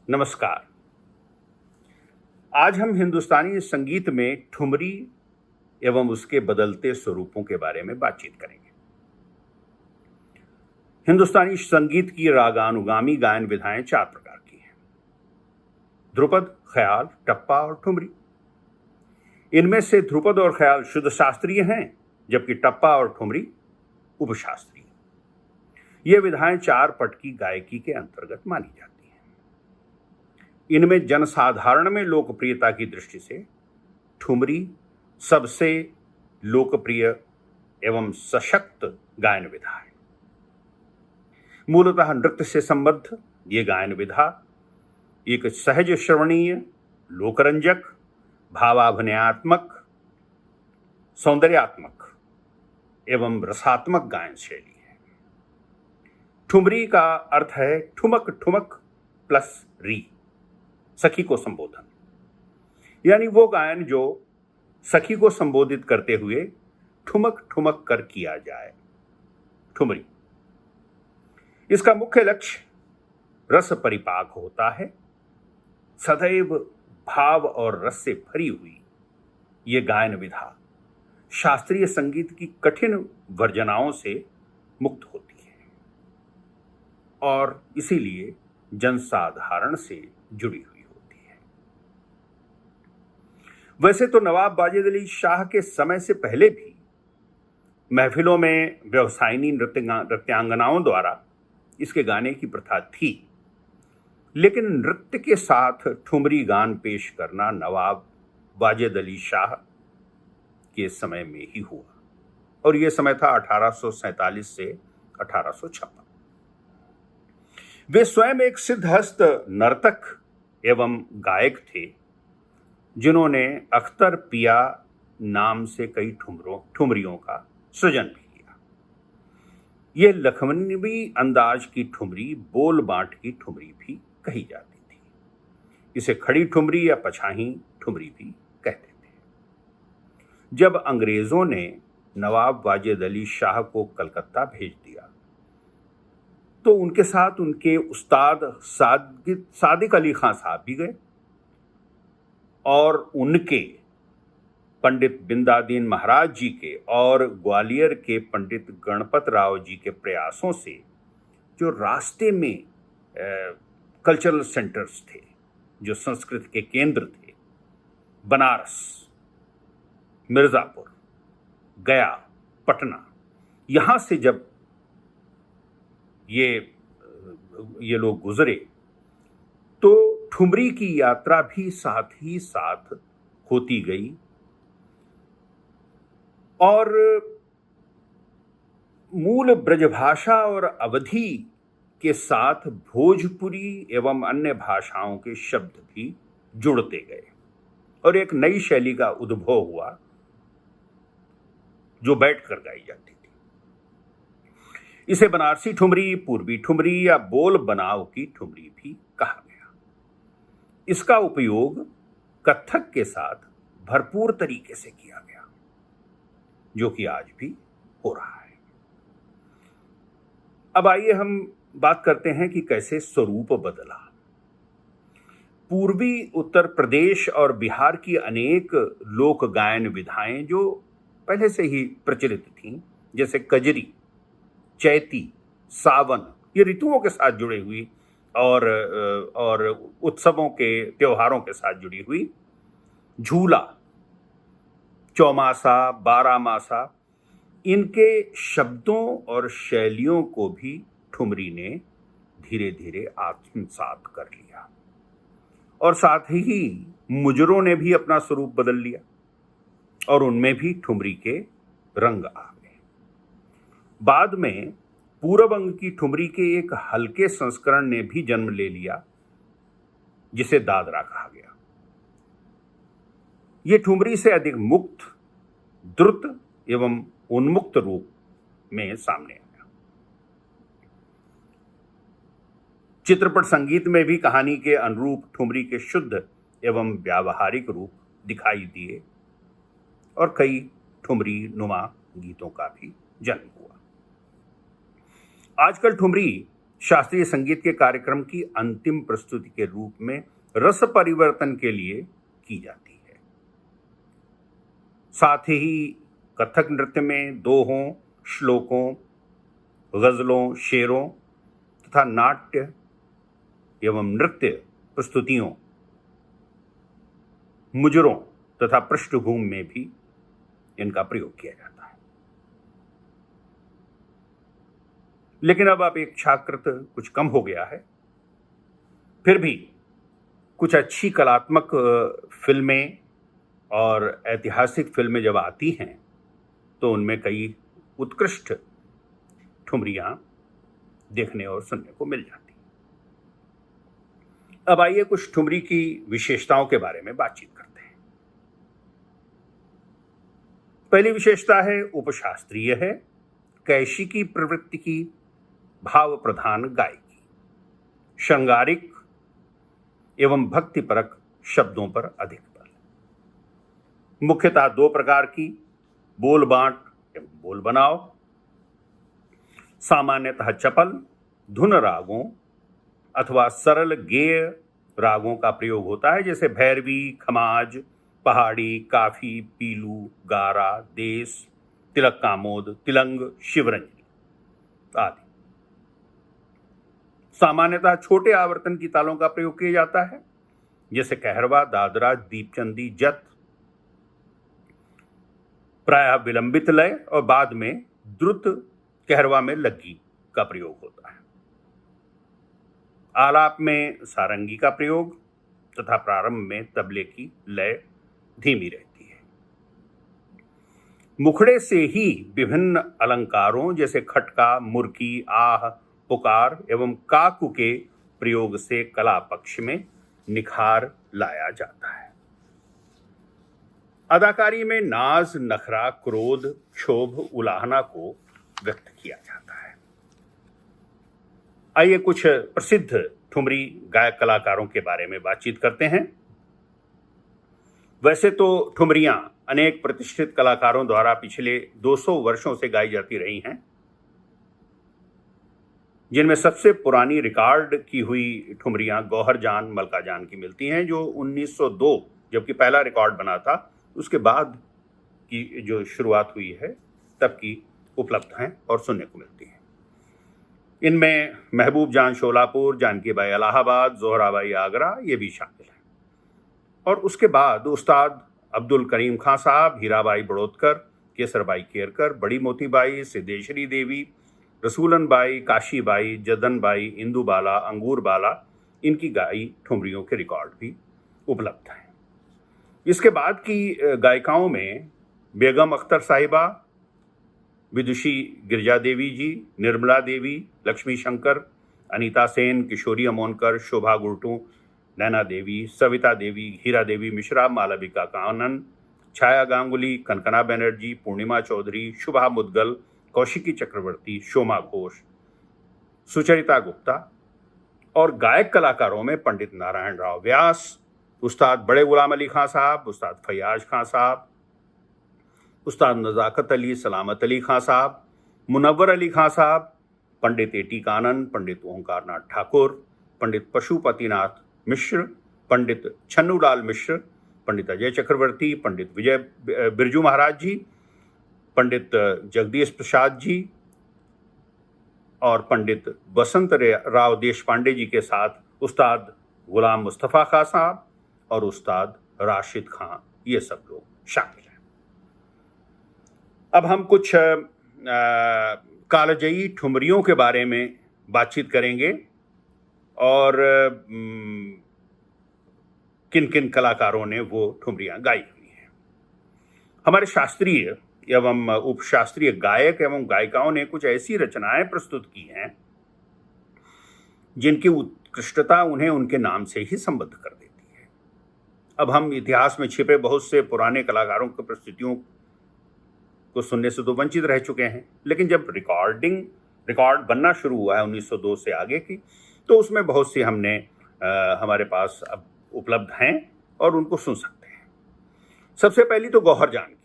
नमस्कार। आज हम हिंदुस्तानी संगीत में ठुमरी एवं उसके बदलते स्वरूपों के बारे में बातचीत करेंगे। हिंदुस्तानी संगीत की रागानुगामी गायन विधाएं चार प्रकार की हैं: ध्रुपद, ख्याल, टप्पा और ठुमरी। इनमें से ध्रुपद और ख्याल शुद्ध शास्त्रीय हैं, जबकि टप्पा और ठुमरी उपशास्त्रीय। ये विधाएं चार पट की गायकी के अंतर्गत मानी जाती हैं। इनमें जनसाधारण में लोकप्रियता की दृष्टि से ठुमरी सबसे लोकप्रिय एवं सशक्त गायन विधा है। मूलतः नृत्य से संबद्ध ये गायन विधा एक सहज श्रवणीय, लोकरंजक, भावाभिनयात्मक, सौंदर्यात्मक एवं रसात्मक गायन शैली है। ठुमरी का अर्थ है ठुमक ठुमक प्लस री, सखी को संबोधन, यानी वो गायन जो सखी को संबोधित करते हुए ठुमक ठुमक कर किया जाए, ठुमरी। इसका मुख्य लक्ष्य रस परिपाक होता है। सदैव भाव और रस से भरी हुई ये गायन विधा शास्त्रीय संगीत की कठिन वर्जनाओं से मुक्त होती है और इसीलिए जनसाधारण से जुड़ी हुई होती है। वैसे तो नवाब वाजिद अली शाह के समय से पहले भी महफिलों में व्यवसायिनी नृत्यांगनाओं द्वारा इसके गाने की प्रथा थी, लेकिन नृत्य के साथ ठुमरी गान पेश करना नवाब वाजिद अली शाह के समय में ही हुआ और यह समय था 1847 से 1856। वे स्वयं एक सिद्धहस्त नर्तक एवं गायक थे, जिन्होंने अख्तर पिया नाम से कई ठुमरियों का सृजन भी किया। यह लखनवी अंदाज की ठुमरी बोल बांट की ठुमरी भी कही जाती थी। इसे खड़ी ठुमरी या पछाही ठुमरी भी कहते थे। जब अंग्रेजों ने नवाब वाजिद अली शाह को कलकत्ता भेज दिया तो उनके साथ उनके उस्ताद सादिक अली खां साहब भी गए और उनके पंडित बिंदादीन महाराज जी के और ग्वालियर के पंडित गणपत राव जी के प्रयासों से जो रास्ते में कल्चरल सेंटर्स थे, जो संस्कृत के केंद्र थे, बनारस, मिर्ज़ापुर, गया, पटना, यहाँ से जब ये लोग गुजरे तो ठुमरी की यात्रा भी साथ ही साथ होती गई और मूल ब्रजभाषा और अवधी के साथ भोजपुरी एवं अन्य भाषाओं के शब्द भी जुड़ते गए और एक नई शैली का उद्भव हुआ जो बैठकर गाई जाती थी। इसे बनारसी ठुमरी, पूर्वी ठुमरी या बोल बनाव की ठुमरी भी कहा गया। इसका उपयोग कत्थक के साथ भरपूर तरीके से किया गया, जो कि आज भी हो रहा है। अब आइए हम बात करते हैं कि कैसे स्वरूप बदला। पूर्वी उत्तर प्रदेश और बिहार की अनेक लोक गायन विधाएं जो पहले से ही प्रचलित थीं, जैसे कजरी, चैती, सावन, ये ऋतुओं के साथ जुड़ी हुई और उत्सवों के त्योहारों के साथ जुड़ी हुई, झूला, चौमासा, बारामासा, इनके शब्दों और शैलियों को भी ठुमरी ने धीरे धीरे आत्मसात कर लिया और साथ ही मुजरों ने भी अपना स्वरूप बदल लिया और उनमें भी ठुमरी के रंग आ गए। बाद में पूर्व अंग की ठुमरी के एक हल्के संस्करण ने भी जन्म ले लिया, जिसे दादरा कहा गया। ये ठुमरी से अधिक मुक्त, द्रुत एवं उन्मुक्त रूप में सामने आया। चित्रपट संगीत में भी कहानी के अनुरूप ठुमरी के शुद्ध एवं व्यावहारिक रूप दिखाई दिए और कई ठुमरी नुमा गीतों का भी जन्म हुआ। आजकल ठुमरी शास्त्रीय संगीत के कार्यक्रम की अंतिम प्रस्तुति के रूप में रस परिवर्तन के लिए की जाती है। साथ ही कथक नृत्य में दोहों, श्लोकों, गजलों, शेरों तथा नाट्य एवं नृत्य प्रस्तुतियों, मुजरों तथा पृष्ठभूमि में भी इनका प्रयोग किया जाता है। लेकिन अब अपेक्षाकृत कुछ कम हो गया है। फिर भी कुछ अच्छी कलात्मक फिल्में और ऐतिहासिक फिल्में जब आती हैं तो उनमें कई उत्कृष्ट ठुमरियां देखने और सुनने को मिल जाती हैं। अब आइए कुछ ठुमरी की विशेषताओं के बारे में बातचीत करते हैं। पहली विशेषता है उपशास्त्रीय है, कैशिकी प्रवृत्ति की, भाव प्रधान गायकी, श्रृंगारिक एवं भक्तिपरक शब्दों पर अधिक बल, मुख्यतः दो प्रकार की, बोल बांट एवं बोल बनाओ, सामान्यतः चपल, धुन रागों अथवा सरल गेय रागों का प्रयोग होता है, जैसे भैरवी, खमाज, पहाड़ी, काफी, पीलू, गारा, देश, तिलक कामोद, तिलंग, शिवरंजनी आदि। सामान्यतः छोटे आवर्तन की तालों का प्रयोग किया जाता है, जैसे कहरवा, दादरा, दीपचंदी, जत, प्रायः विलंबित लय और बाद में द्रुत कहरवा में लग्गी का प्रयोग होता है। आलाप में सारंगी का प्रयोग तथा प्रारंभ में तबले की लय धीमी रहती है। मुखड़े से ही विभिन्न अलंकारों जैसे खटका, मुर्की, आह, पुकार एवं काकू के प्रयोग से कला पक्ष में निखार लाया जाता है। अदाकारी में नाज, नखरा, क्रोध, क्षोभ, उलाहना को व्यक्त किया जाता है। आइए कुछ प्रसिद्ध ठुमरी गायक कलाकारों के बारे में बातचीत करते हैं। वैसे तो ठुमरियां अनेक प्रतिष्ठित कलाकारों द्वारा पिछले 200 वर्षों से गाई जाती रही हैं, जिनमें सबसे पुरानी रिकॉर्ड की हुई ठुमरियां गौहर जान, मलका जान की मिलती हैं, जो 1902 जबकि पहला रिकॉर्ड बना था, उसके बाद की जो शुरुआत हुई है तब की उपलब्ध हैं और सुनने को मिलती हैं। इनमें महबूब जान शोलापुर, जानकी बाई इलाहाबाद, जोहराबाई आगरा ये भी शामिल हैं। और उसके बाद उस्ताद अब्दुल करीम खां साहब, हीराबाई बड़ोदकर, केसरबाई केरकर, बड़ी मोतीबाई, सिद्धेश्वरी देवी, रसूलन बाई, काशी बाई, जदन बाई, इंदु बाला, अंगूर बाला, इनकी गाई ठुमरियों के रिकॉर्ड भी उपलब्ध हैं। इसके बाद की गायिकाओं में बेगम अख्तर साहिबा, विदुषी गिरजा देवी जी, निर्मला देवी, लक्ष्मी शंकर, अनीता सेन, किशोरी अमोनकर, शोभा गुर्टू, नैना देवी, सविता देवी, हीरा देवी मिश्रा, मालविका कानन, छाया गांगुली, कनकना बनर्जी, पूर्णिमा चौधरी, शुभा मुदगल, कौशिकी चक्रवर्ती, शोमा घोष, सुचरिता गुप्ता। और गायक कलाकारों में पंडित नारायण राव व्यास, उस्ताद बड़े गुलाम अली खां साहब, उस्ताद फैयाज खां साहब, उस्ताद नज़ाकत अली, सलामत अली खां साहब, मुनव्वर अली खां साहब, पंडित एटी कानन, पंडित ओंकारनाथ ठाकुर, पंडित पशुपतिनाथ मिश्र, पंडित छन्नूलाल मिश्र, पंडित अजय चक्रवर्ती, पंडित विजय बिरजू महाराज जी, पंडित जगदीश प्रसाद जी और पंडित बसंत राव देश पांडे जी के साथ उस्ताद गुलाम मुस्तफ़ा खां साहब और उस्ताद राशिद खां, ये सब लोग शामिल हैं। अब हम कुछ कालजयी ठुमरियों के बारे में बातचीत करेंगे और किन किन कलाकारों ने वो ठुमरियां गाई हुई हैं। हमारे शास्त्रीय एवं उपशास्त्रीय गायक एवं गायिकाओं ने कुछ ऐसी रचनाएं प्रस्तुत की हैं जिनकी उत्कृष्टता उन्हें उनके नाम से ही संबद्ध कर देती है। अब हम इतिहास में छिपे बहुत से पुराने कलाकारों की प्रस्तुतियों को सुनने से तो वंचित रह चुके हैं, लेकिन जब रिकॉर्ड बनना शुरू हुआ है 1902 से आगे की, तो उसमें बहुत सी हमने हमारे पास अब उपलब्ध हैं और उनको सुन सकते हैं। सबसे पहली तो गौहर जान की,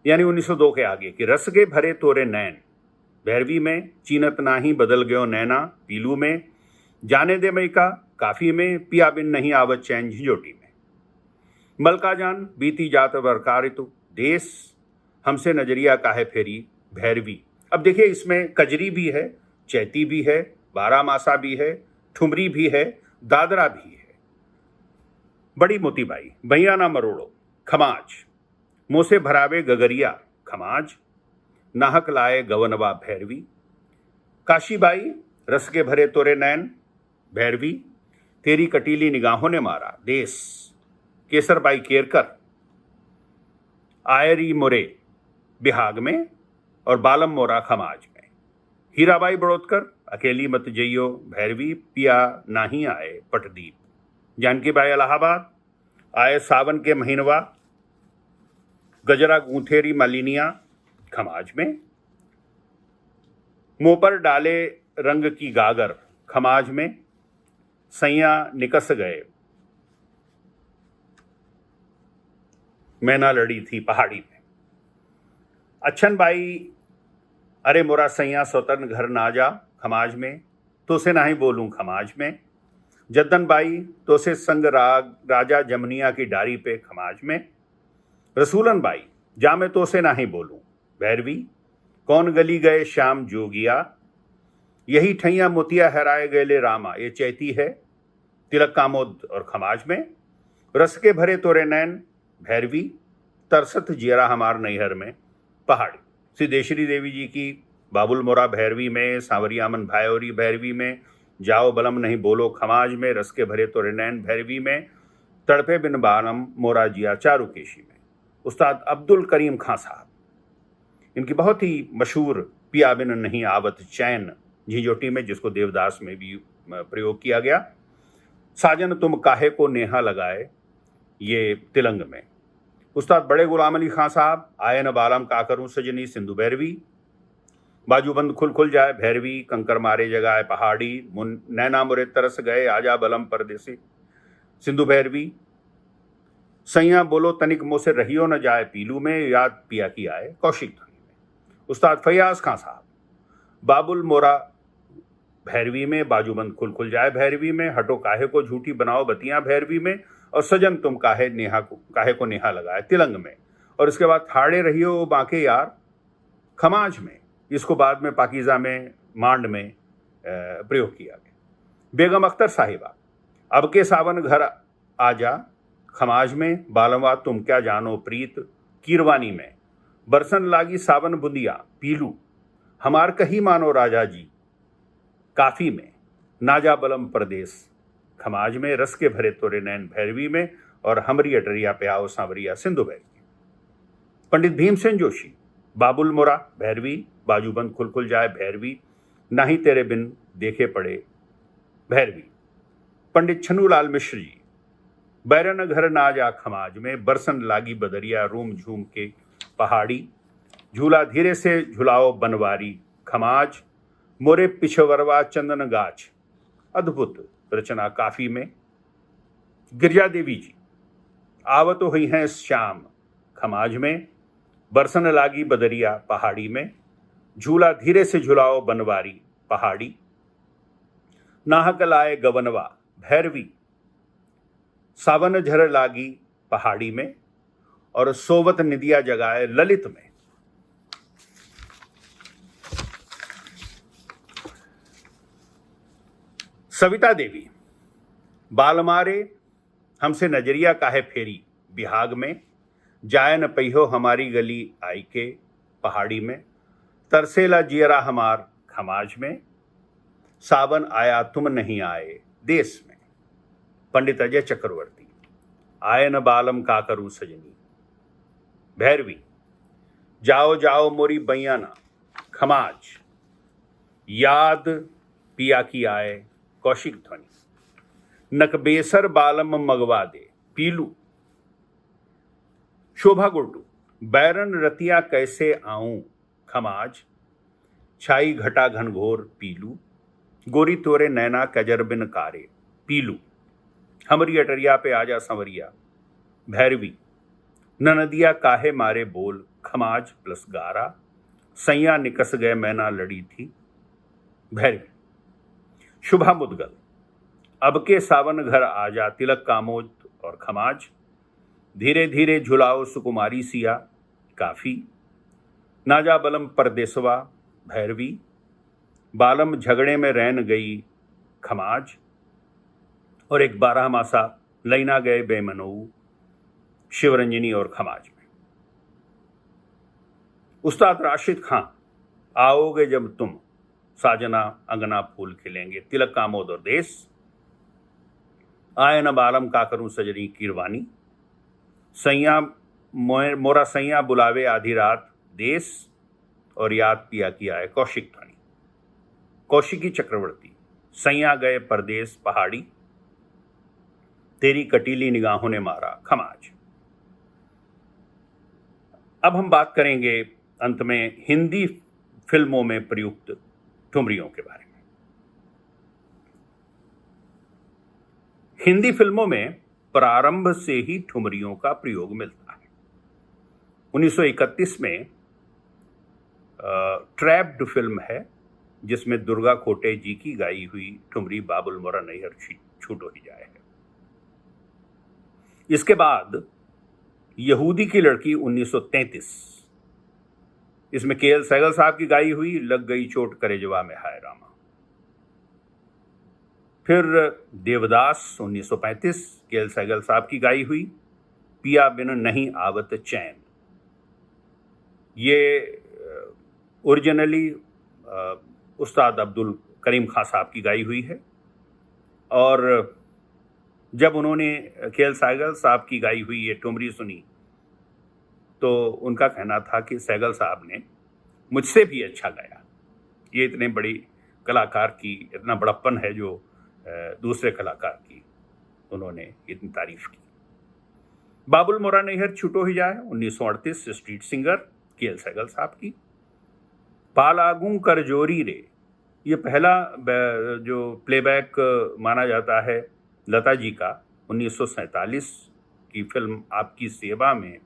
यानी 1902 के आगे की, रसगे भरे तोरे नैन, भैरवी में, चीनत नाही बदल गयो नैना पीलू में, जाने दे मई का काफी में, पिया बिन नहीं आवत चैन झिंझोटी में। मलका जान बीती जात बरका ऋतु, देश हमसे नजरिया काहे फेरी भैरवी। अब देखिए, इसमें कजरी भी है, चैती भी है, बारामासा भी है, ठुमरी भी है, दादरा भी है। बड़ी मोतीबाई भैया ना मरोड़ो खमाज, मोसे भरावे गगरिया खमाज, नाहक लाए गवनवा भैरवी। काशीबाई रस के भरे तोरे नैन भैरवी, तेरी कटीली निगाहों ने मारा देश। केसरबाई केरकर आयरी मोरे बिहाग में और बालम मोरा खमाज में। हीराबाई बड़ोदकर अकेली मत जइयो भैरवी, पिया नाही आए पटदीप। जानकीबाई इलाहाबाद आए सावन के महीनवा, गजरा गूंथेरी मालिनिया खमाज में। मुंह पर डाले रंग की गागर खमाज में, सैया निकस गए मैना लड़ी थी पहाड़ी में। अच्छन बाई अरे मोरा सैया स्वतन घर ना जा खमाज में, तो से नाही बोलूं खमाज में। जद्दन बाई तो से संग राजा जमनिया की डारी पे खमाज में। रसूलन बाई जा मैं तो से नाही बोलूं भैरवी, कौन गली गए श्याम जोगिया, यही ठैया मोतिया हराए गए रामा। ये चैती है तिलक कामोद और खमाज में। रस के भरे तोरे नैन भैरवी, तरसत जियरा हमार नैहर में पहाड़ी। सिद्धेश्वरी देवी जी की बाबुल मोरा भैरवी में, सांवरिया मन भायोरी भैरवी में, जाओ बलम नहीं बोलो खमाज में, रस के भरे तोरे नैन भैरवी में, तड़पे बिन बालम मोरा जिया चारुकेशी में। उस्ताद अब्दुल करीम खां साहब, इनकी बहुत ही मशहूर पिया बिन नहीं आवत चैन झिंझोटी में, जिसको देवदास में भी प्रयोग किया गया। साजन तुम काहे को नेहा लगाए, ये तिलंग में। उस्ताद बड़े गुलाम अली खां साहब आए न बालम का करूं सजनी सिंधु भैरवी। बाजूबंद खुल खुल जाए भैरवी, कंकर मारे जगाए पहाड़ी, मुन नैना मुरे तरस गए आजा बलम परदेसी सिंधु भैरवी। सैया बोलो तनिक मुँह से रहियो न जाए पीलू में, याद पिया की आए कौशिक ध्वनि में। उस्ताद फैयाज खां साहब बाबुल मोरा भैरवी में, बाजूबंद खुल खुल जाए भैरवी में, हटो काहे को झूठी बनाओ बतियां भैरवी में, और सजन तुम काहे को नेहा लगाए तिलंग में। और इसके बाद थाड़े रहियो बांके यार खमाज में। इसको बाद में पाकीज़ा में, मांड में प्रयोग किया गया। बेगम अख्तर साहिबा अब के सावन घर आजा खमाज में, बालवा तुम क्या जानो प्रीत कीरवानी में। बरसन लागी सावन बुंदिया पीलू, हमार कही मानो राजा जी काफी में, नाजा बलम प्रदेश खमाज में। रस के भरे तोरे नैन भैरवी में, और हमरी अटरिया पे आओ सांवरिया सिंधु भैरवी। पंडित भीमसेन जोशी बाबुल मोरा भैरवी, बाजूबंद खुल खुल जाए भैरवी, नाही तेरे बिन देखे पड़े भैरवी। पंडित छन्नूलाल मिश्र जी बैरन घर ना जा खमाज में, बरसन लागी बदरिया रूम झूम के पहाड़ी, झूला धीरे से झुलाओ बनवारी खमाज, मोरे पिछवरवा चंदन गाछ अद्भुत रचना काफी में। गिरजा देवी जी आवत हुई हैं श्याम खमाज में, बरसन लागी बदरिया पहाड़ी में, झूला धीरे से झुलाओ बनवारी पहाड़ी, नाहक लाए गवनवा भैरवी, सावन झर लागी पहाड़ी में, और सोवत निदिया जगाए ललित में। सविता देवी बालमारे हमसे नजरिया काहे फेरी बिहाग में, जाए न पहियो हमारी गली आई के पहाड़ी में, तरसेला जियरा हमार खमाज में, सावन आया तुम नहीं आए देश में। पंडित अजय चक्रवर्ती आए न बालम का करूं सजनी भैरवी, जाओ जाओ मोरी बैयाना खमाज, याद पिया की आए कौशिक ध्वनि। नकबेसर बालम मगवा दे पीलू। शोभा गुड्डू बैरन रतिया कैसे आऊं खमाज, छाई घटा घनघोर पीलू, गोरी तोरे नैना कजर बिन कारे पीलू। हमरी अटरिया पे आजा संवरिया भैरवी, न नदिया काहे मारे बोल खमाज प्लस गारा, सैया निकस गए मैना लड़ी थी, भैरवी। शुभा मुदगल, अब के सावन घर आजा, तिलक कामोद और खमाज, धीरे धीरे झुलाओ सुकुमारी सिया, काफी। नाजा बलम परदेसवा, भैरवी। बालम झगड़े में रैन गई, खमाज। और एक 12 मासा, लैना गए बेमनऊ, शिवरंजनी और खमाज में। उस्ताद राशिद खां, आओगे जब तुम, साजना अंगना फूल खिलेंगे, तिलक कामोद और देश। आए न बालम का करूं सजनी कीरवानी, सैया मोरा सैया बुलावे आधी रात, देश। और याद पिया की आए कौशिक धनी, कौशिकी चक्रवर्ती, सैया गए परदेश पहाड़ी, तेरी कटीली निगाहों ने मारा, खमाज। अब हम बात करेंगे अंत में हिंदी फिल्मों में प्रयुक्त ठुमरियों के बारे में। हिंदी फिल्मों में प्रारंभ से ही ठुमरियों का प्रयोग मिलता है। 1931 में ट्रैप्ड फिल्म है, जिसमें दुर्गा खोटे जी की गाई हुई ठुमरी बाबुल मोरा नैहर छूटो ही जाए है। इसके बाद यहूदी की लड़की 1933, इसमें केएल सहगल साहब की गाई हुई लग गई चोट करेजवा में हाय रामा। फिर देवदास 1935, केएल सहगल साहब की गाई हुई पिया बिन नहीं आवत चैन। ये ओरिजिनली उस्ताद अब्दुल करीम खां साहब की गाई हुई है, और जब उन्होंने केएल सहगल साहब की गाई हुई ये ठुमरी सुनी तो उनका कहना था कि सहगल साहब ने मुझसे भी अच्छा गाया। ये इतने बड़ी कलाकार की इतना बड़प्पन है जो दूसरे कलाकार की उन्होंने इतनी तारीफ की। बाबुल मोरा नैहर छूटो ही जाए 1938, स्ट्रीट सिंगर केएल सहगल साहब की। पालागू कर जोरी रे, ये पहला जो प्लेबैक माना जाता है लता जी का, 1947 की फिल्म आपकी सेवा में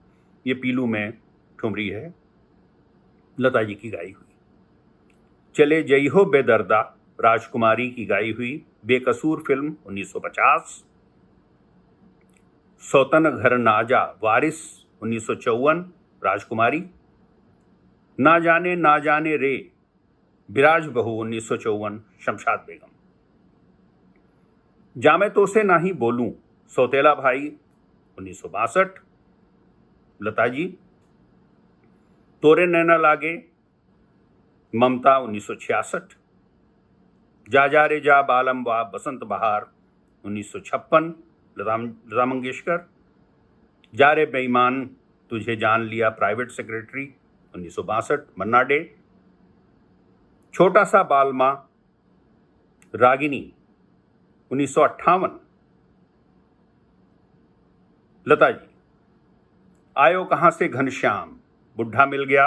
ये पीलू में ठुमरी है, लता जी की गाई हुई। चले जई हो बेदर्दा, राजकुमारी की गाई हुई बेकसूर फिल्म 1950। सौतन घर नाजा वारिस 1954, राजकुमारी। ना जाने रे, बिराज बहू 1954, शमशाद बेगम। जामे तो से ना ही बोलूं, सौतेला भाई 1962, लता जी। तोरे नैना लागे, ममता 1966। जा रे जा बालम वा बसंत बहार 1956, लता मंगेशकर। जा रे बेईमान तुझे जान लिया, प्राइवेट सेक्रेटरी 1962, मन्ना डे। छोटा सा बालमा, रागिनी 1958, लता जी। आयो कहां से घनश्याम, बुढ़ा मिल गया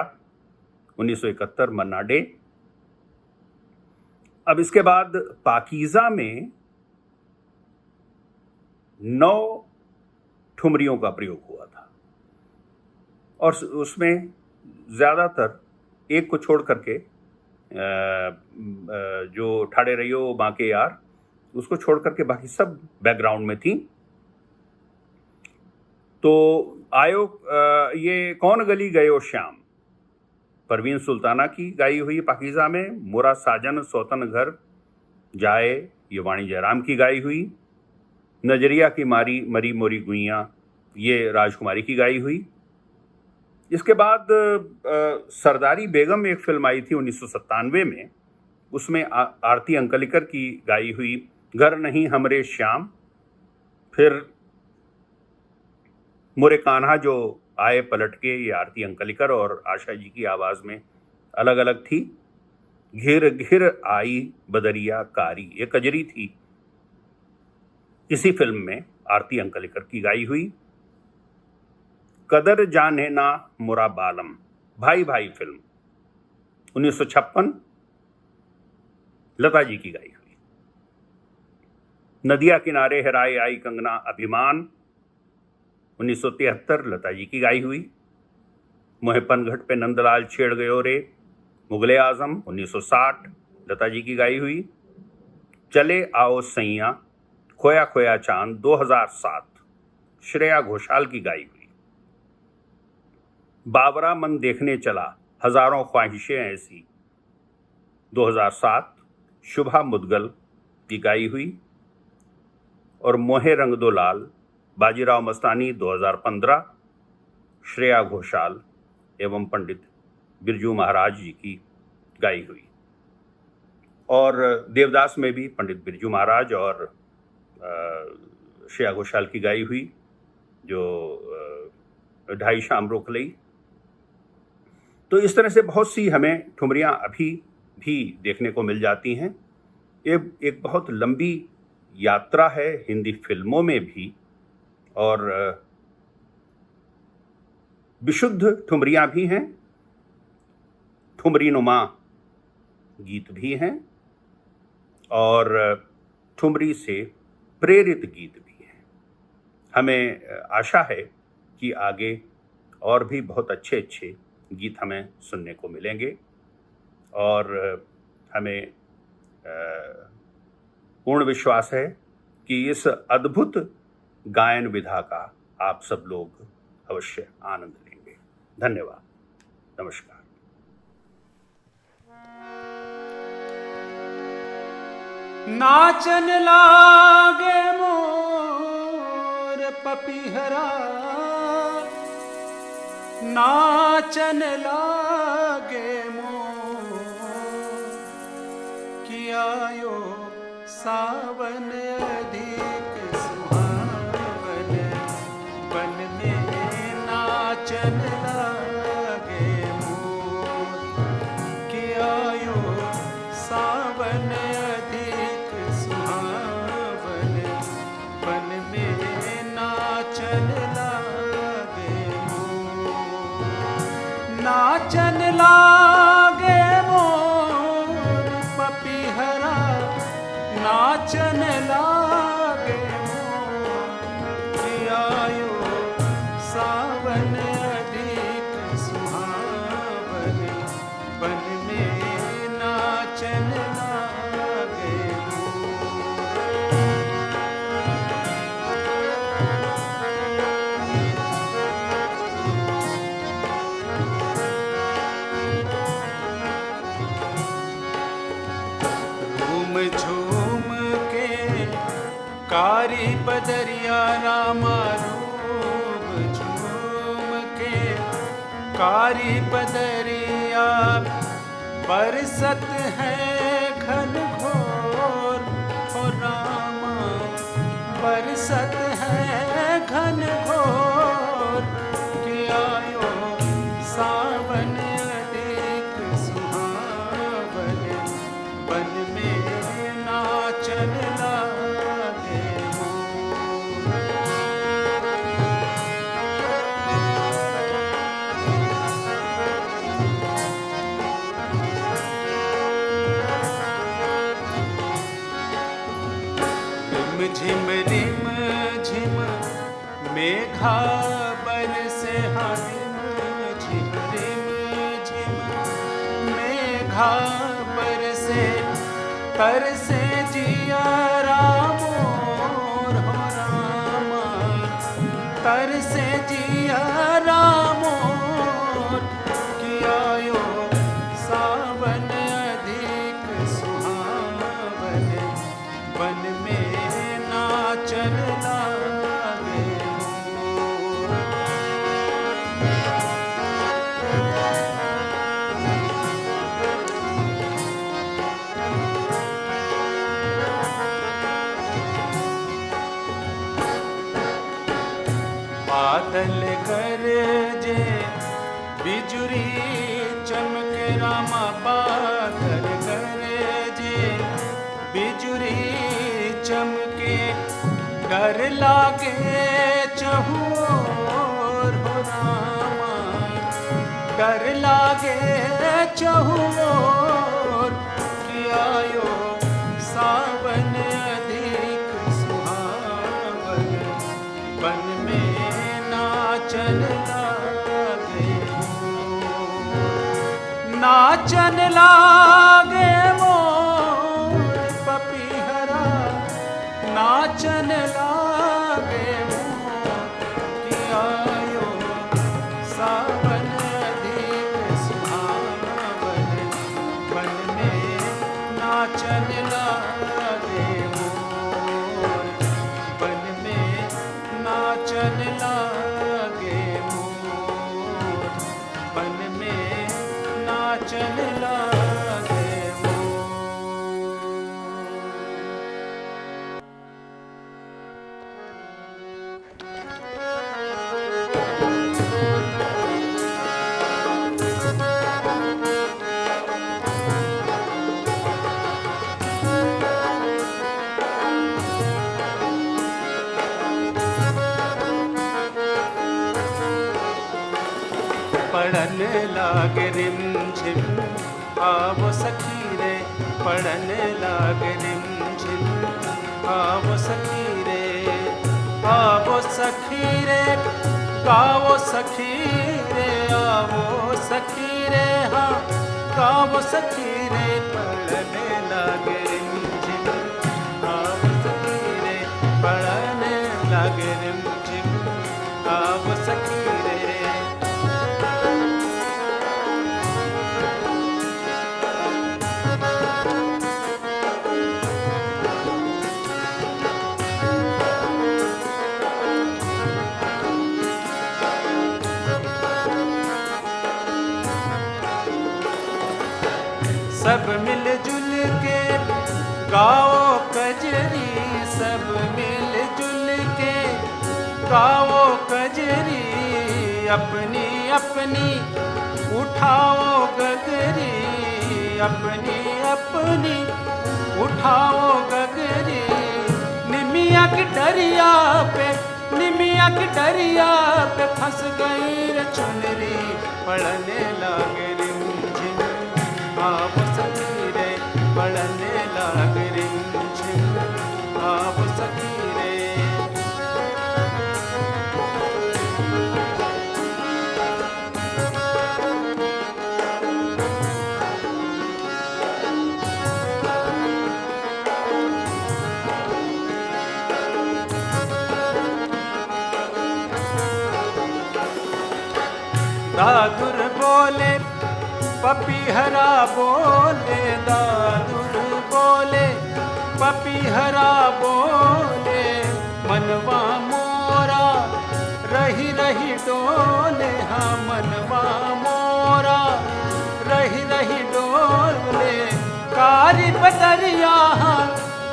1971, मन्ना डे। अब इसके बाद पाकीज़ा में 9 ठुमरियों का प्रयोग हुआ था, और उसमें ज़्यादातर एक को छोड़ करके जो ठाड़े रहियो बांके यार, उसको छोड़ करके बाकी सब बैकग्राउंड में थी। तो आयो ये कौन गली गयो श्याम, परवीन सुल्ताना की गाई हुई पाकीज़ा में। मोरा साजन सौतन घर जाए, ये वाणी जयराम की गाई हुई। नजरिया की मारी मरी मोरी गुइयाँ, ये राजकुमारी की गाई हुई। इसके बाद सरदारी बेगम एक फिल्म आई थी 1997 में, उसमें आरती अंकलिकर की गाई हुई घर नहीं हमरे श्याम। फिर मोरे कान्हा जो आए पलट के, ये आरती अंकलिकर और आशा जी की आवाज़ में अलग अलग थी। घिर घिर आई बदरिया कारी, ये कजरी थी, इसी फिल्म में आरती अंकलिकर की गाई हुई। कदर जाने ना मुरा बालम, भाई भाई फिल्म 1956, लता जी की गाई हुई। नदिया किनारे हेराए आई कंगना, अभिमान 1973, लता जी की गाई हुई। मोहे पनघट पे नंदलाल छेड़ गयो रे, मुगले आजम 1960 लता जी की गाई हुई। चले आओ सैया खोया खोया चांद 2007 श्रेया घोषाल की गाई हुई। बाबरा मन देखने चला हजारों ख्वाहिशें ऐसी 2007 शुभा मुदगल की गाई हुई। और मोहे रंग दो लाल बाजीराव मस्तानी 2015 श्रेया घोषाल एवं पंडित बिरजू महाराज जी की गाई हुई। और देवदास में भी पंडित बिरजू महाराज और श्रेया घोषाल की गाई हुई, जो ढाई शाम रोक लई। तो इस तरह से बहुत सी हमें ठुमरियाँ अभी भी देखने को मिल जाती हैं। ये एक बहुत लंबी यात्रा है हिंदी फिल्मों में भी, और विशुद्ध ठुमरियाँ भी हैं, ठुमरी नुमा गीत भी हैं, और ठुमरी से प्रेरित गीत भी हैं। हमें आशा है कि आगे और भी बहुत अच्छे अच्छे गीत हमें सुनने को मिलेंगे, और हमें पूर्ण विश्वास है कि इस अद्भुत गायन विधा का आप सब लोग अवश्य आनंद लेंगे। धन्यवाद, नमस्कार। नाचन लागे मोर पपीहरा, नाचन लागे मोर कियायो सावन अधिक सुहावन, बन में नाचन लागे मोर कियायो सावन अधिक सुहावन, बन में नाचन लागे मोर, नाचन लागे मोर पपीहरा, नाचन लागे मोर कियायो सावन अधिक सुहावन, बन में नाचन लागे झूम झूम के कारी बदरिया रामा, रूम झूम के कारी बदरिया, बरसत है घन घोर हो रामा, बरसत है घन घोर कियायो सावन अधिक सुहावन, बन में नाचन लागे झिम रिम झिम मेघा बरसे, हाँ रिम झिम झिम मेघा बरसे, तरसे जिया रामोर हो रामा, तरसे जिया रामोर कियायो सावन अधिक सुहावन, बन में नाचन लागे मोर। बादल गरजे बिजुरी चमके रामा, बादल गरजे बिजुरी चमके, डर लागे चहुओर हो रामा, डर लागे चहुओर कियायो सावन अधिक सुहावन, बन में नाचन लागे मोर, नाच नाचन लागे मोर पपीहरा, नाचन लागे मोर कि आयो सावन अधिक सुहावन, बन में नाचन लागे मोर, बन में नाचन लागे मोर, बन में नाचन लागे मोर। पढ़न लागे रिम झिम आवो सखी रे, पढ़न लागे रिम झिम आवो सखी रे, आवो सखी रे, गावो सखी रे, आवो सखी रे, हाँ गावो सखी रे, पढ़न लागे रिम झिम आवो सखी रे, पढ़न लागे रिम झिम आवो सखी रे। सब मिलजुल के गाओ कजरी, सब मिलजुल के गाओ कजरी, अपनी अपनी उठाओ गगरी, अपनी अपनी उठाओ गगरी। निमिया की डरिया पे, निमिया की डरिया पे फंस गई रे चुनरी, पढ़ने लागे रिम झिम आप सखी रे, पढ़ने लागे रिम झिम आप सखी रे। दादुर बोले पपीहरा बोले, दादुर बोले पपीहरा बोले, मनवा मोरा रही रही डोले, हाँ मनवा मोरा रही रही डोले। कारी बदरिया, हाँ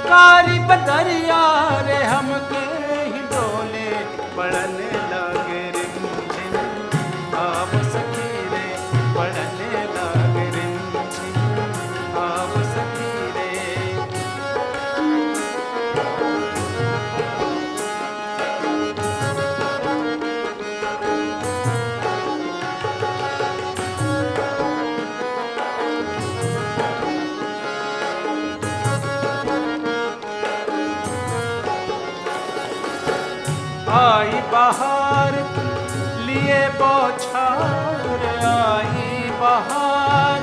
कारी बदरिया रे हमके ही डोले, पढ़ने लागे रिम झिम आप सखी रे, पढ़ने लागे रिम झिम आप सखी रे। आई बहार लिए बौछार, आई बहार,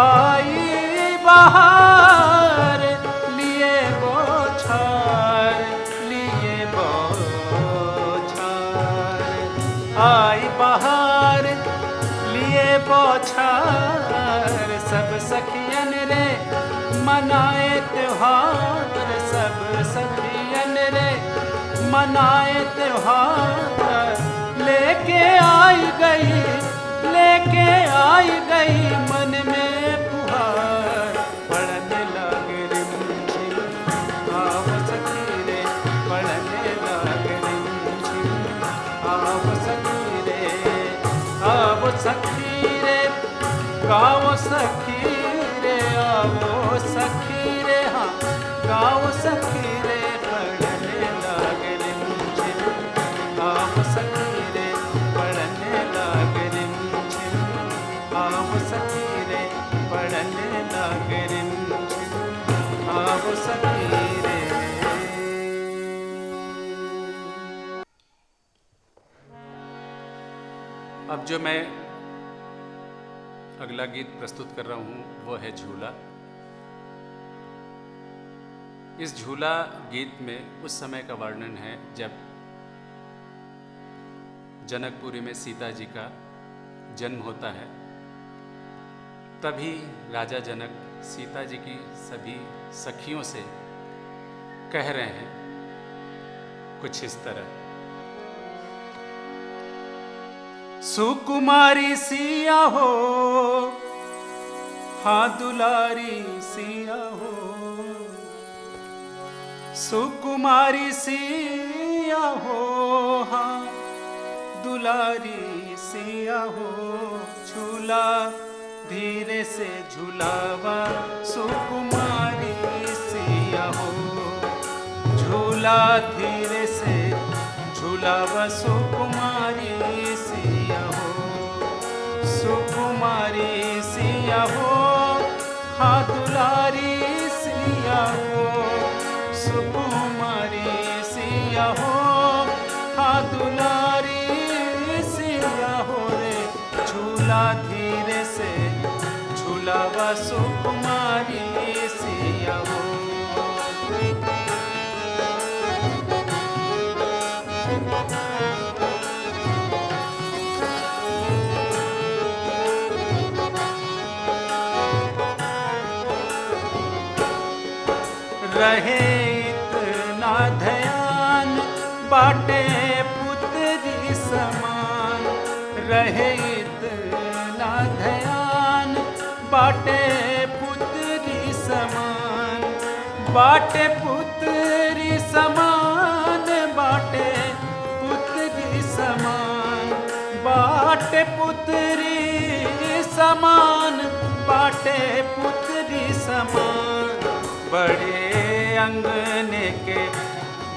आई बहार लिए बौछार, लिए बौछार, आई बहार लिए बौछार। सब सखियन रे मनाए त्योहार, सब सखियन रे मनाए त्योहार। लेके आई गई, लेके आई गई मन में फुहार, पढ़ने लागे रिम झिम आप सखी रे, पढ़ने लागे रिम झिम आप सखी रे। आओ सखी रे, गाओ सखी रे, आओ सखी रे, हाँ गाओ सखी रे, पढ़ने लागे रिम झिम आप सखी रे, पढ़ने लागे रिम झिम आप सखी रे, पढ़ने लागे रिम झिम आप सखी रे। अब जो मैं अगला गीत प्रस्तुत कर रहा हूँ वो है झूला। इस झूला गीत में उस समय का वर्णन है जब जनकपुरी में सीता जी का जन्म होता है। तभी राजा जनक सीता जी की सभी सखियों से कह रहे हैं कुछ इस तरह। सुकुमारी सिया हो, हाँ दुलारी सिया हो, सुकुमारी सिया हो, हाँ दुलारी सिया हो, झूला धीरे से झूलावा सुकुमारी सिया हो, झूला धीरे से झूलावा सुकुमारी सिया हो, सुकुमारी सिया हो, हाँ दुलारी सिया हो, सुकुमारी सिया हो, हाँ दुलारी सिया हो रे, झूला धीरे से झूलावा सुकुमारी सिया हो। रहे इतना ध्यान बाटे पुत्री समान, रहे इतना ध्यान बाटे पुत्री समान, बाटे पुत्री समान, बाटे पुत्री समान, बाटे पुत्री समान, बाटे पुत्री समान, बड़े अंगने के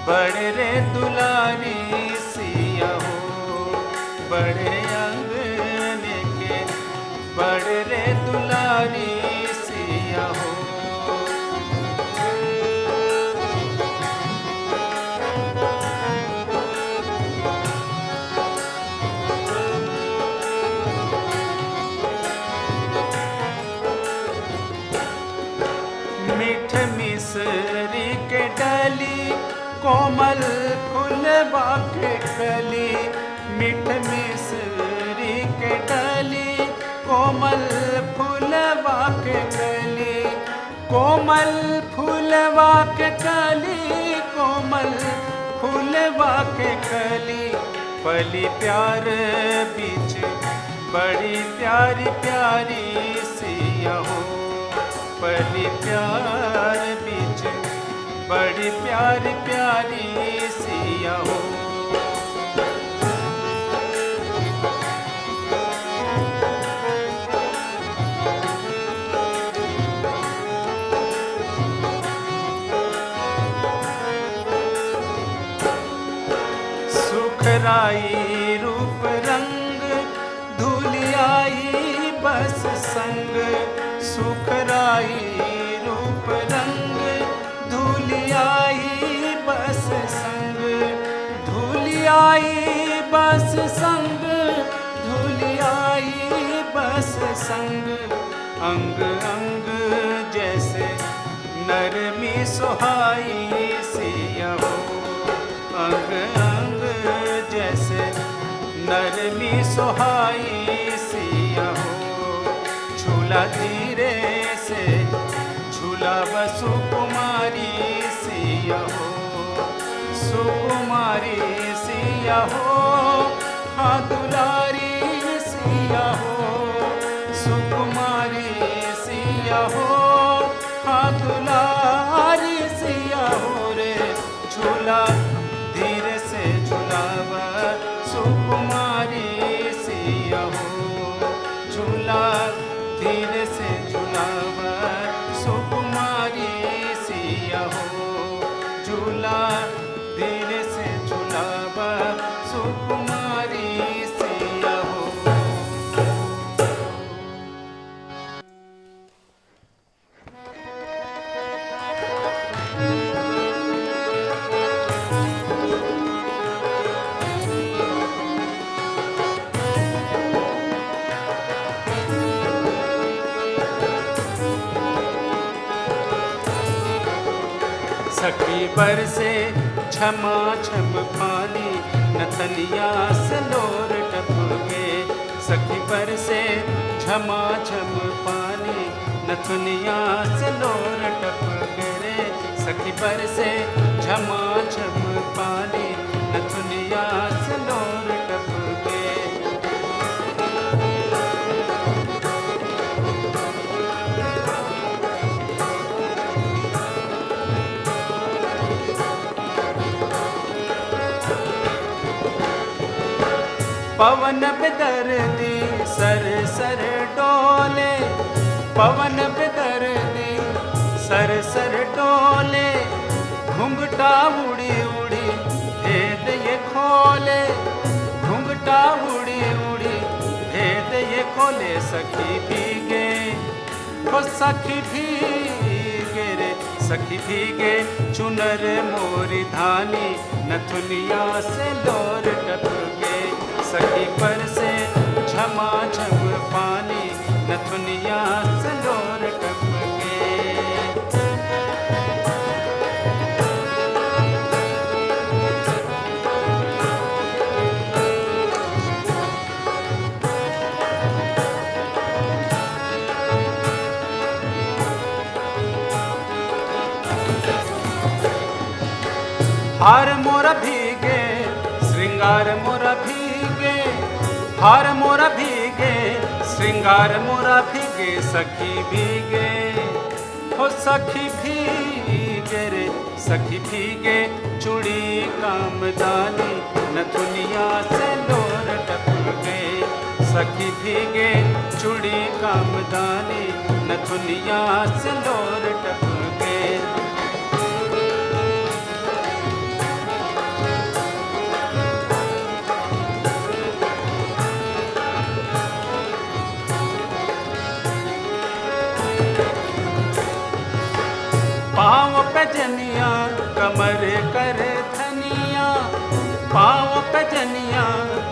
बड़े रे दुलारी सिया हो, बड़े अंगने के बड़े रे दुलारी सिया हो। मीठ मिसरी के डली कोमल फूलवा के कली, मीठ मिसरी के डली कोमल फूलवा के कली, कोमल फूलवा के कली, कोमल फूलवा के कली, पली प्यार बीच बड़ी प्यारी प्यारी सिया हो, पली प्यार बीच बड़ी प्यारी प्यारी सिया हो। सुखराई रूप रंग धूलियाई बस संग, सुखराई रूप रंग धूलियाई बस संग, धूलियाई बस संग, धूलियाई बस संग, अंग अंग जैसे नरमी सुहाई सिया हो, अंग अंग जैसे नरमी सुहाई सिया हो, झूला धीरे से झूलावा सुकुमारी सिया हो, सुकुमारी सिया हो, हाँ दुलारी सिया हो, सुकुमारी सिया हो, हाँ दुलारी सिया हो रे, झूला धीरे से झूलावा सुकुमारी सिया हो, झूला धीरे से झूलावा सुकुमारी सिया हो, झूला धीरे से झूलावा सुकुमारी सिया हो। पर से झमा झम पानी, नथनिया से लोर टपके। सखी पर से झमा झम पानी, नथुनिया से लोर टपके रे। सखी पर से झमा झम पानी, नथुनिया से लोर टपके। पवन बेदर्दी सर सर डोले, पवन बेदर्दी सर सर डोले। घुंघटा उड़ी उड़ी भेद ये खोले, घुंघटा उड़ी उड़ी भेद ये खोले। सखी भीगे ओ सखी भीगे रे, सखी भीगे चुनर मोरी धानी, नथुनिया से लोर टपके। सखी पर से झमा झम पानी, नथुनिया से लोर टपके। हार मोरा भीगे श्रृंगार मोरा भीगे, हार मोरा भीगे श्रृंगार मोरा भीगे। सखी भीगे हो सखी भीगे रे, सखी भीगे चूड़ी कामदानी, नथुनिया से लोर टपके। सखी भीगे चूड़ी कामदानी, नथुनिया से लोर टपके। पाँव पे जनिया कमर कर धनिया, पाँव पे जनिया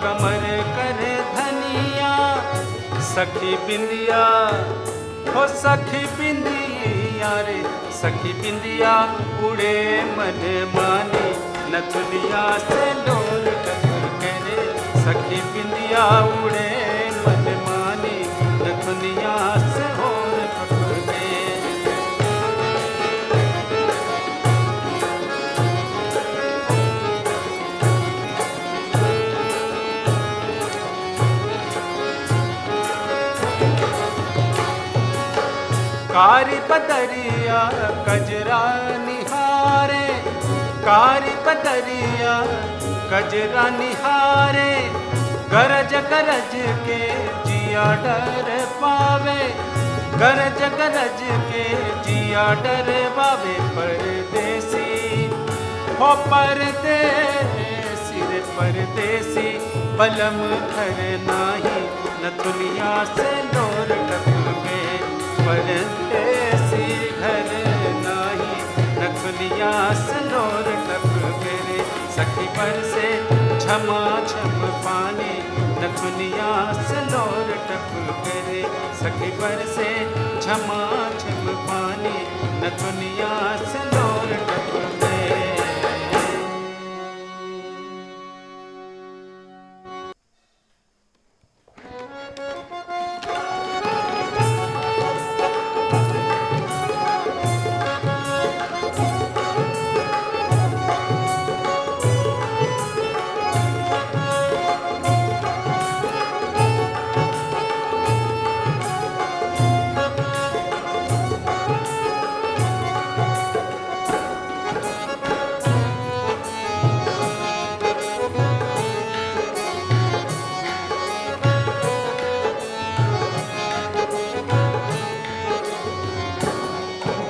कमर कर धनिया। सखी बिंदिया हो सखी बिंदिया रे, सखी बिंदिया उड़े मन मानी, नथुनिया से लोर टपके रे। सखी बिंदिया उड़े मन मानी, नथुनिया से लोर टपके। कारी पदरिया कजरा निहारे, कारी पदरिया कजरा निहारे। गरज गरज के जिया डर पावे, गरज गरज के जिया डर पावे। परदेसी हो परदेसी रे परदेसी, बलम घर नाही, नथुनिया से लोर टपके। परदेसी घर नाही, नथुनिया से लोर टपके रे। सखी पर से झमा झम पानी, नथुनिया से लोर टपके रे। सखी पर से झमा झम पानी, नथुनिया से लोर टपके।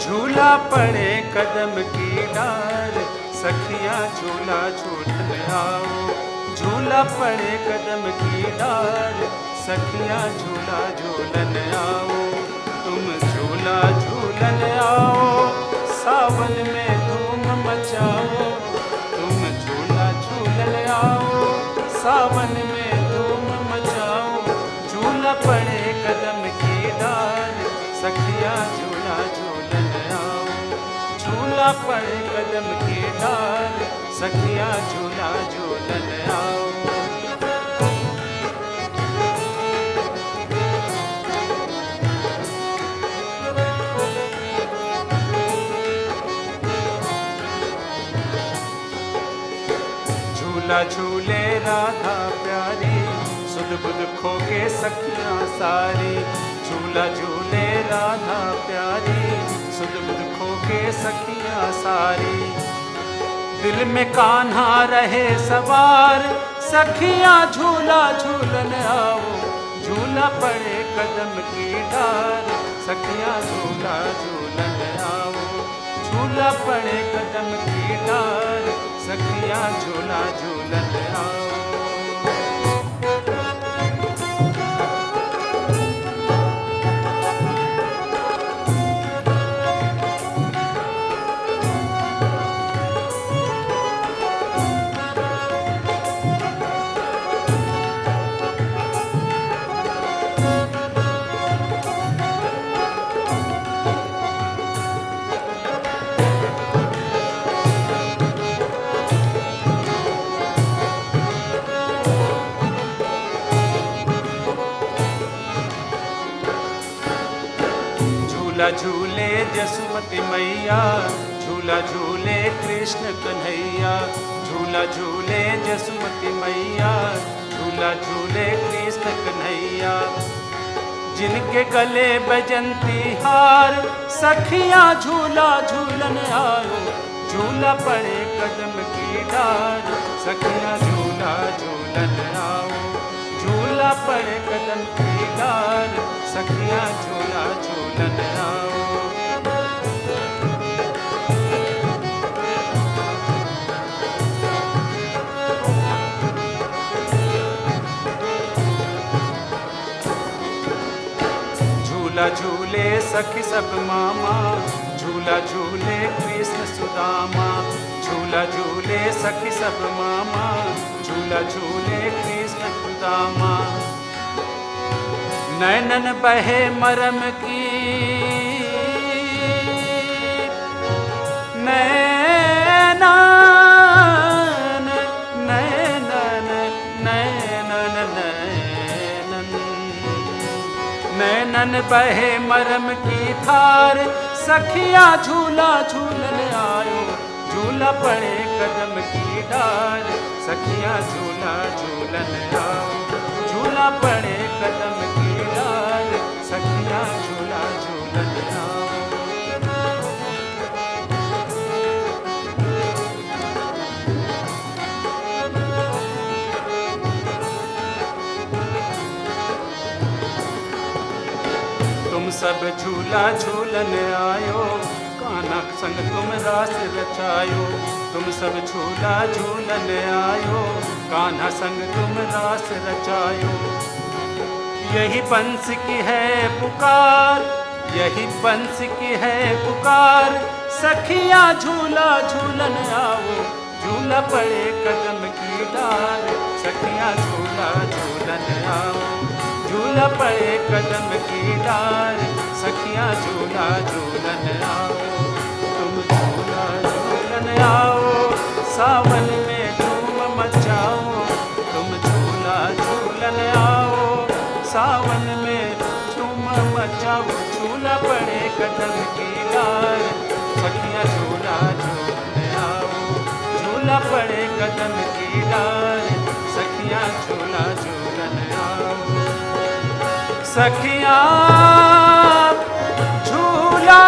झूला पड़े कदम की डार, सखियाँ झूला झूलन आओ। झूला पड़े कदम की डार, सखियाँ झूला झूलन आओ। तुम झूला झूलन आओ, सावन में धूम मचाओ। तुम झूला झूलन आओ, सावन में धूम मचाओ। झूला पड़े कदम की डार, सखियाँ झूला झूलन आओ। झूला पड़े कदम की डार, सखिया झूला झूलन आओ। झूला झूले राधा प्यारी, सुध बुध खो के सखियां सारी। झूला झूले राधा प्यारी, सुध बुध खो के सखियां सारी। दिल में कान्हा रहे सवार, सखियां झूला झूलन आओ। झूला पड़े कदम की डार, सखियां झूला झूलन आओ। झूला पड़े कदम की डार, सखियां झूला झूलन आओ। झूला झूले जसुमती मैया, झूला झूले कृष्ण कन्हैया। झूला झूले जसुमती मैया, झूला झूले कृष्ण कन्हैया। जिनके गले बजंती हार, सखियां झूला झूलन आओ। झूला पड़े कदम की डार, सखियां झूला झूलन आओ। झूला पड़े कदम की डार, सखियां झूला झूलन आओ। झूला झूले सखी सब मामा, झूला झूले कृष्ण सुदामा। झूला झूले सखी सब मामा, झूला झूले कृष्ण सुदामा। नैनन बहे मरम की, नैनन नैनन नैनन नैनन नैनन बहे मरम की थार, सखिया झूला झूलन आयो। झूला पड़े कदम की डार, सखिया झूला झूलन आओ। झूला पड़े कदम की डार, सखिया झूला झूलन आओ। तुम सब झूला झूलन आयो, कान्हा संग तुम रास रचायो। तुम सब झूला झूलन आयो, कान्हा संग तुम रास रचायो। यही पंस की है पुकार, यही पंस की है पुकार, सखिया झूला झूलन आओ। झूला पड़े कदम की डार, सखिया झूला झूलन आओ। झूला पड़े कदम की डार, सखिया झूला झूलन आओ। तुम झूला झूलन आओ, सावन में धूम मचाओ। तुम झूला झूलन आओ, सावन में धूम मचाओ। झूला पड़े कदम की डार, सखिया झूला झूलन आओ। झूला पड़े कदम की डार, सखिया झूला झूलन आओ। सखिया झूला,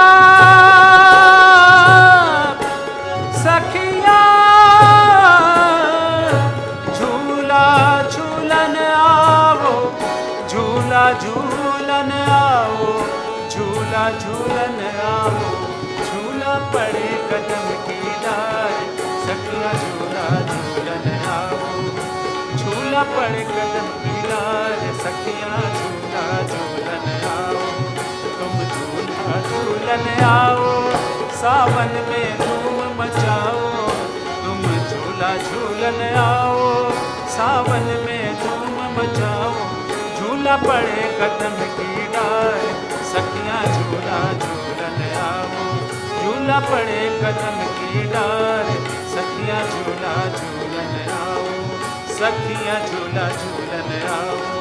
सखिया झूला झूलन आओ। झूला झूलन आओ, झूला झूलन आओ। झूला पड़े कदम की डार, सखिया झूला झूलन आओ। झूला पड़े कदम की डार, सखिया झूला झूलन आओ। तुम झूला झूलन आओ, सावन में धूम मचाओ। तुम झूला झूलन आओ, सावन में धूम मचाओ। झूला पड़े कदम की डार, सखिया झूला झूलन आओ। झूला पड़े कदम के डार, सखियाँ झूला झूलन आओ, सखियाँ झूला झूलन आओ।